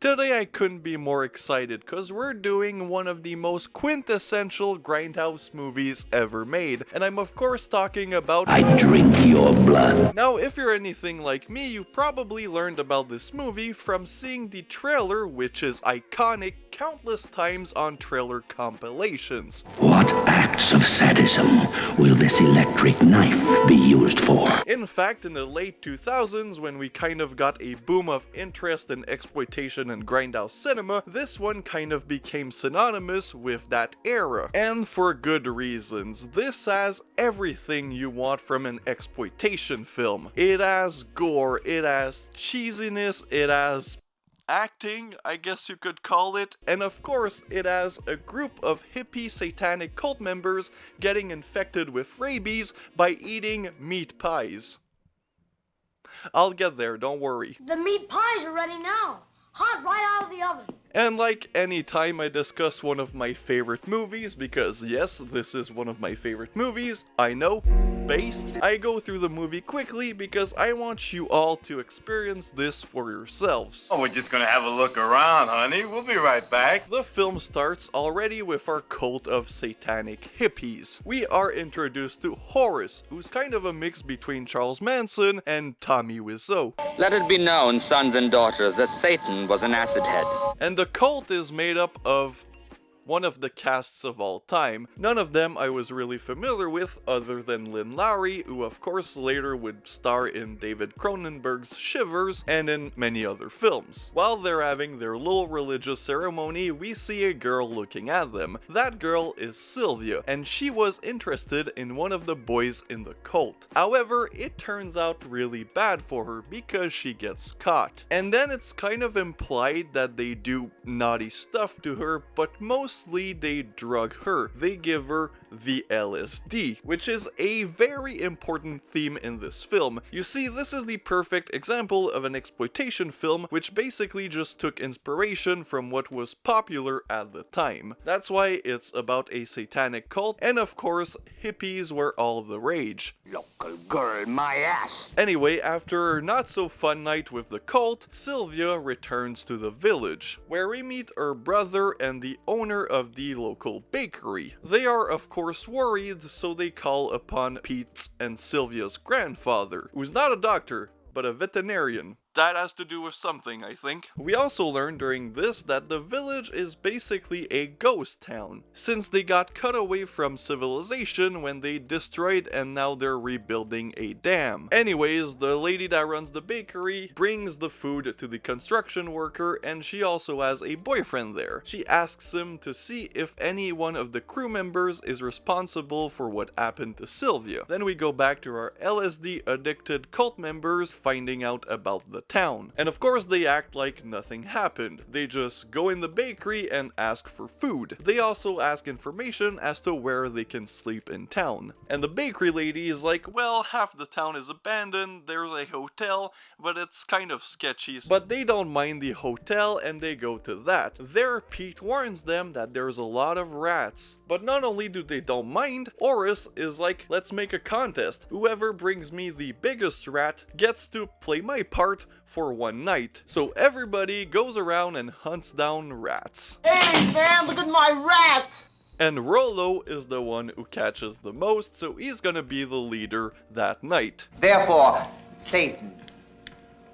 Today I couldn't be more excited cause we're doing one of the most quintessential grindhouse movies ever made, and I'm of course talking about I drink your blood. Now, if you're anything like me, you probably learned about this movie from seeing the trailer, which is iconic countless times on trailer compilations. What acts of sadism will this electric knife be used for? In fact, in the late 2000s, when we kind of got a boom of interest in exploitation and grindhouse cinema, this one kind of became synonymous with that era. And for good reasons. This has everything you want from an exploitation film. It has gore, it has cheesiness, it has acting, I guess you could call it, and of course it has a group of hippie satanic cult members getting infected with rabies by eating meat pies. I'll get there, don't worry. The meat pies are ready now. Hot right out of the oven. And like any time I discuss one of my favorite movies, because yes, this is one of my favorite movies, I know, based, I go through the movie quickly because I want you all to experience this for yourselves. Oh, we're just gonna have a look around, honey. We'll be right back. The film starts already with our cult of satanic hippies. We are introduced to Horace, who's kind of a mix between Charles Manson and Tommy Wiseau. Let it be known, sons and daughters, that Satan was an acid head. And the cult is made up of one of the casts of all time. None of them I was really familiar with other than Lynn Lowrie, who of course later would star in David Cronenberg's Shivers and in many other films. While they're having their little religious ceremony, we see a girl looking at them. That girl is Sylvia, and she was interested in one of the boys in the cult. However, it turns out really bad for her because she gets caught. And then it's kind of implied that they do naughty stuff to her, but mostly they drug her. They give her the LSD, which is a very important theme in this film. You see, this is the perfect example of an exploitation film which basically just took inspiration from what was popular at the time. That's why it's about a satanic cult, and of course, hippies were all the rage. Local girl, my ass. Anyway, after a not so fun night with the cult, Sylvia returns to the village, where we meet her brother and the owner of the local bakery. They are of course worried, so they call upon Pete's and Sylvia's grandfather, who's not a doctor, but a veterinarian. That has to do with something, I think. We also learned during this that the village is basically a ghost town, since they got cut away from civilization when they destroyed and now they're rebuilding a dam. Anyways, the lady that runs the bakery brings the food to the construction worker, and she also has a boyfriend there. She asks him to see if any one of the crew members is responsible for what happened to Sylvia. Then we go back to our LSD addicted cult members finding out about the town. And of course they act like nothing happened. They just go in the bakery and ask for food. They also ask information as to where they can sleep in town. And the bakery lady is like, well, half the town is abandoned, there's a hotel, but it's kind of sketchy. But they don't mind the hotel and they go to that. There, Pete warns them that there's a lot of rats. But not only do they don't mind, Horace is like, let's make a contest. Whoever brings me the biggest rat gets to play my part for one night. So everybody goes around and hunts down rats. Hey, man, look at my rats! And Rollo is the one who catches the most, so he's gonna be the leader that night. Therefore, Satan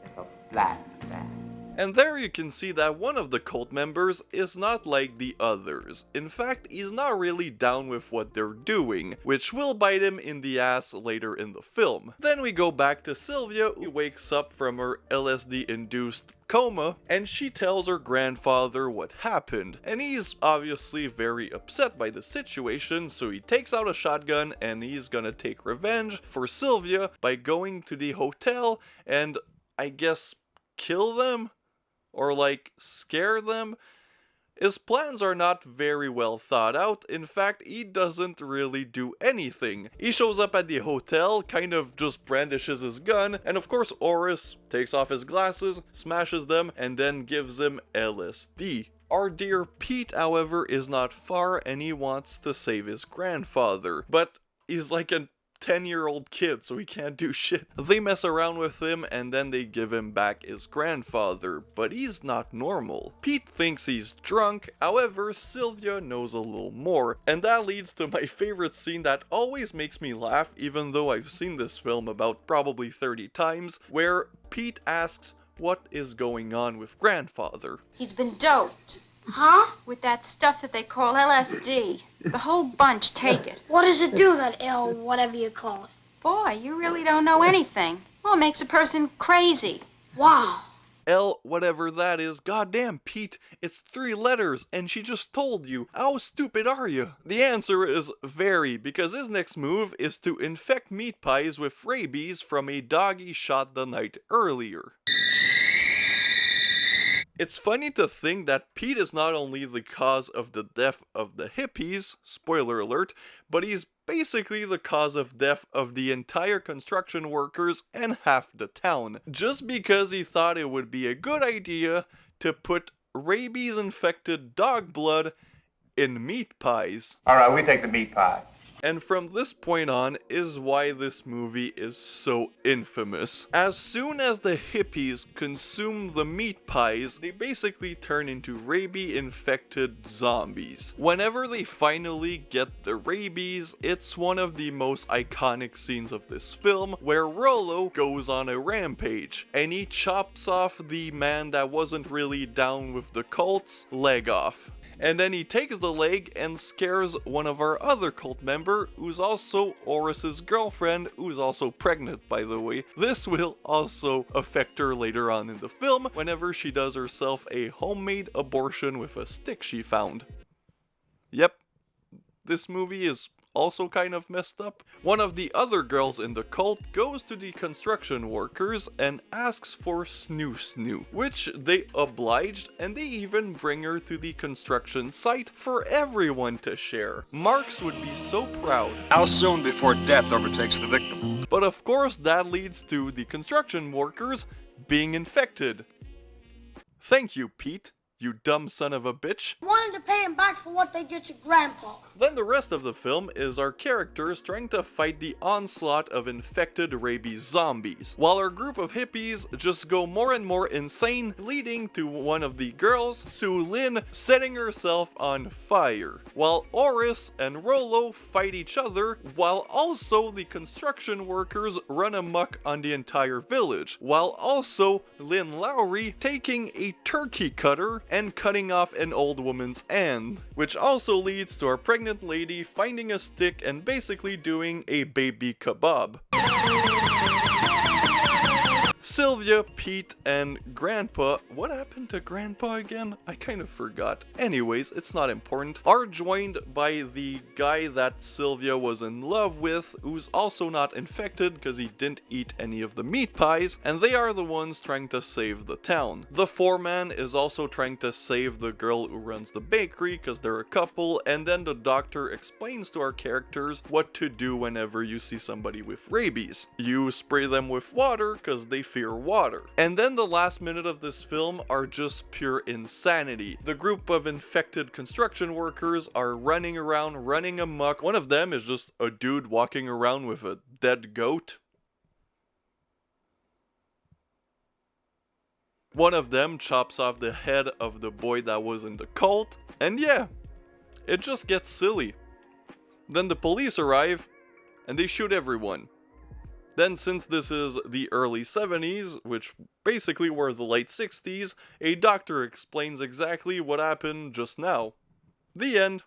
is a black man. And there you can see that one of the cult members is not like the others. In fact, he's not really down with what they're doing, which will bite him in the ass later in the film. Then we go back to Sylvia, who wakes up from her LSD-induced coma, and she tells her grandfather what happened. And he's obviously very upset by the situation, so he takes out a shotgun and he's gonna take revenge for Sylvia by going to the hotel and, I guess, kill them? Or like, scare them? His plans are not very well thought out. In fact, he doesn't really do anything. He shows up at the hotel, kind of just brandishes his gun, and of course Horace takes off his glasses, smashes them, and then gives him LSD. Our dear Pete, however, is not far and he wants to save his grandfather, but he's like a 10-year-old kid, so he can't do shit. They mess around with him and then they give him back his grandfather, but he's not normal. Pete thinks he's drunk, however, Sylvia knows a little more, and that leads to my favorite scene that always makes me laugh, even though I've seen this film about probably 30 times, where Pete asks what is going on with grandfather. He's been doped. Huh? With that stuff that they call LSD. The whole bunch take it. What does it do, that L, whatever you call it? Boy, you really don't know anything. Well, it makes a person crazy. Wow. L, whatever that is, goddamn Pete, it's 3 letters, and she just told you. How stupid are you? The answer is very, because his next move is to infect meat pies with rabies from a dog he shot the night earlier. It's funny to think that Pete is not only the cause of the death of the hippies, spoiler alert, but he's basically the cause of death of the entire construction workers and half the town, just because he thought it would be a good idea to put rabies-infected dog blood in meat pies. Alright, we take the meat pies. And from this point on is why this movie is so infamous. As soon as the hippies consume the meat pies, they basically turn into rabies-infected zombies. Whenever they finally get the rabies, it's one of the most iconic scenes of this film, where Rollo goes on a rampage, and he chops off the man that wasn't really down with the cult's leg off. And then he takes the leg and scares one of our other cult member, who's also Oris's girlfriend, who's also pregnant, by the way. This will also affect her later on in the film, whenever she does herself a homemade abortion with a stick she found. Yep, this movie is also kind of messed up. One of the other girls in the cult goes to the construction workers and asks for Snoo Snoo, which they obliged, and they even bring her to the construction site for everyone to share. Marks would be so proud. How soon before death overtakes the victim? But of course that leads to the construction workers being infected. Thank you, Pete. You dumb son of a bitch. Wanted to pay him back for what they did to Grandpa. Then the rest of the film is our characters trying to fight the onslaught of infected rabies zombies, while our group of hippies just go more and more insane, leading to one of the girls, Sue Lynn, setting herself on fire, while Oris and Rollo fight each other, while also the construction workers run amok on the entire village, while also Lynn Lowrie taking a turkey cutter and cutting off an old woman's hand, which also leads to our pregnant lady finding a stick and basically doing a baby kebab. Sylvia, Pete, and Grandpa, what happened to Grandpa again? I kind of forgot. Anyways, it's not important, are joined by the guy that Sylvia was in love with, who's also not infected because he didn't eat any of the meat pies, and they are the ones trying to save the town. The foreman is also trying to save the girl who runs the bakery because they're a couple, and then the doctor explains to our characters what to do whenever you see somebody with rabies. You spray them with water because they fear water. And then the last minute of this film are just pure insanity. The group of infected construction workers are running around, running amok. One of them is just a dude walking around with a dead goat. One of them chops off the head of the boy that was in the cult. And yeah, it just gets silly. Then the police arrive and they shoot everyone. Then, since this is the early 70s, which basically were the late 60s, a doctor explains exactly what happened just now. The end.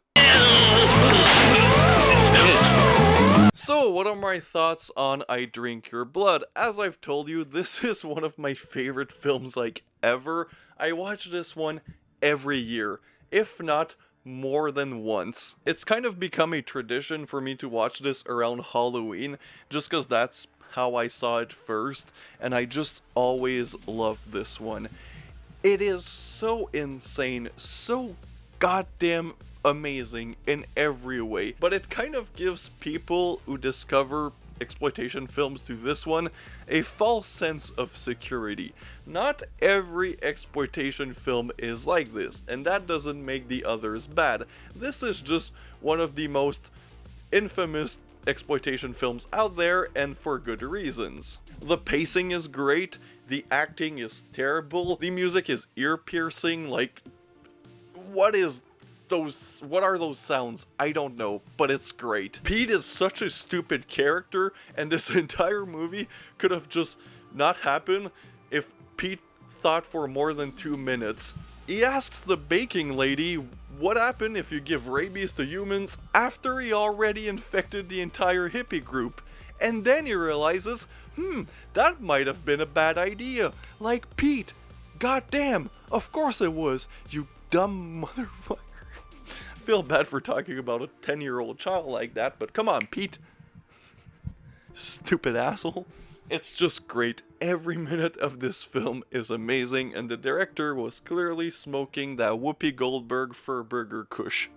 So, what are my thoughts on I Drink Your Blood? As I've told you, this is one of my favorite films like ever. I watch this one every year, if not more than once. It's kind of become a tradition for me to watch this around Halloween, just because that's how I saw it first, and I just always love this one. It is so insane, so goddamn amazing in every way, but it kind of gives people who discover exploitation films to this one a false sense of security. Not every exploitation film is like this, and that doesn't make the others bad. This is just one of the most infamous exploitation films out there, and for good reasons. The pacing is great, the acting is terrible, the music is ear-piercing, like, what are those sounds? I don't know, but it's great. Pete is such a stupid character, and this entire movie could have just not happened if Pete thought for more than 2 minutes. He asks the baking lady what happened if you give rabies to humans after he already infected the entire hippie group. And then he realizes, that might have been a bad idea. Like Pete. Goddamn, of course it was, you dumb motherfucker. I feel bad for talking about a 10-year-old child like that, but come on, Pete. Stupid asshole. It's just great. Every minute of this film is amazing, and the director was clearly smoking that Whoopi Goldberg Furburger Kush.